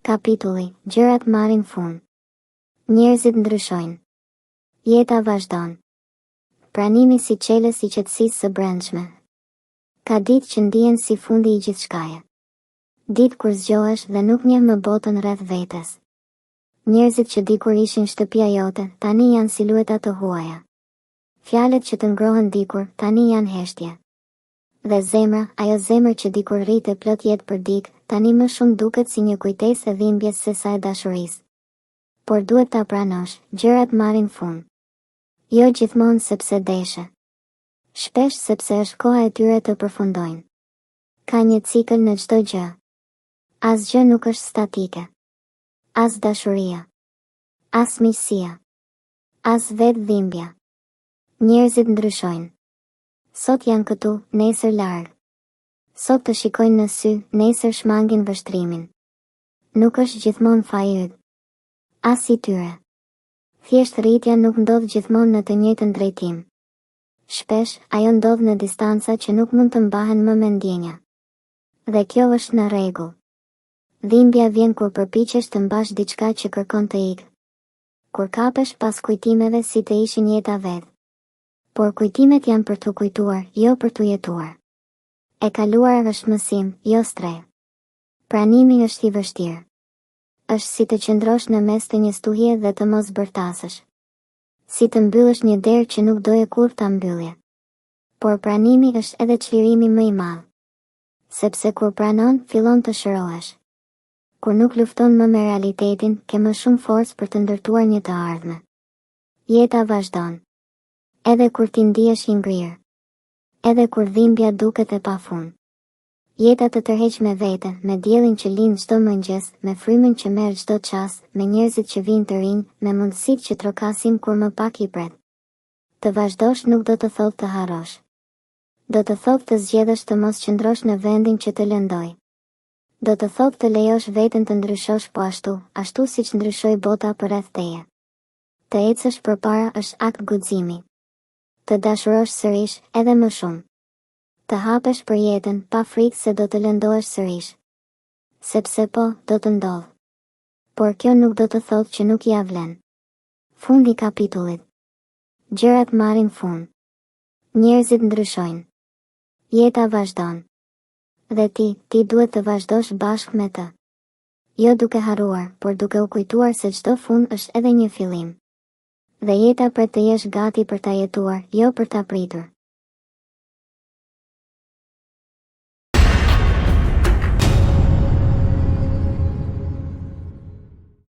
Kapitulli, gjërat marrin fund. Njerëzit ndryshojnë. Jeta vazhdon. Pranimi si çelës i qetësisë së brendshme. Ka ditë që ndihen si fundi i gjithçkaje. Ditë kur zgjohesh dhe nuk njeh më botën rreth vetes. Njerëzit që dikur ishin shtëpia jote, tani janë silueta të huaja. Fjalët që të ngrohen dikur, tani janë heshtje. Dhe zemra, ajo zemër që dikur rritë plot jetë për dikë, tani më shumë duket si një kujtesë e dhimbjes se sa e dashurisë. Por duhet ta pranosh, gjërat marrin fund. Jo gjithmonë sepse deshe. Shpesh sepse është koha e tyre të përfundojnë. Ka një cikël në çdo gjë. Asgjë nuk është statike. As dashuria. As miqësia. As vetë dhimbja. Njerëzit ndryshojnë. Sot janë këtu, nesër larg. Sot të shikojnë në sy, nesër shmangin vështrimin. Nuk është gjithmonë faji yt. As i tyre. Thjesht rritja nuk ndodh gjithmonë në të njëjtën drejtim. Shpesh, ajo ndodh në distanca që nuk mund të mbahen më me ndjenja. Dhe kjo është në rregull. Dhimbja vjen kur përpiqesh të mbash diçka që kërkon të ikë. Kur kapesh pas kujtimeve si të ishin jeta vetë. Por kujtimet janë për të kujtuar, jo për të jetuar. E kaluara është mësim, jo streh. Pranimi është i vështirë. Është si të qëndrosh në mes të një stuhie dhe të mos bërtasësh. Si të mbyllësh një derë që nuk doje kurrë ta mbyllje. Por pranimi është edhe çlirimi më i madh. Sepse kur pranon, fillon të shërohesh. Kur nuk lufton më me realitetin, ke më shumë forcë për të ndërtuar një të ardhme. Jeta vazhdon. Edhe kur ti ndihesh i ngrirë. Edhe kur dhimbja duket e pafund. Jeta të tërheq me vete, me diellin që lind çdo mëngjes, me frymën që merr çdo çast, me njerëzit që vijnë të rinj, me mundësitë që trokasin kur më pak i pret. Të vazhdosh nuk do të thotë të harrosh. Do të thotë të zgjedhësh të mos qëndrosh në vendin që të lëndoj. Do të thotë të lejosh veten të ndryshosh po ashtu siç ndryshoi bota përreth teje. Të ecësh përpara është akt guximi. Të dashurosh sërish, edhe më shumë. Të hapesh për jetën, pa frikë se do të lëndohesh sërish. Sepse po, do të ndodh. Por kjo nuk do të thotë që nuk ja vlen. Fundi kapitullit. Gjërat marrin fund. Njerëzit ndryshojnë. Jeta vazhdon. Dhe ti duhet të vazhdosh bashkë me të. Jo duke harruar, por duke u kujtuar se çdo fund është edhe një fillim. Dhe jeta për të jesh gati për ta jetuar, jo për ta pritur.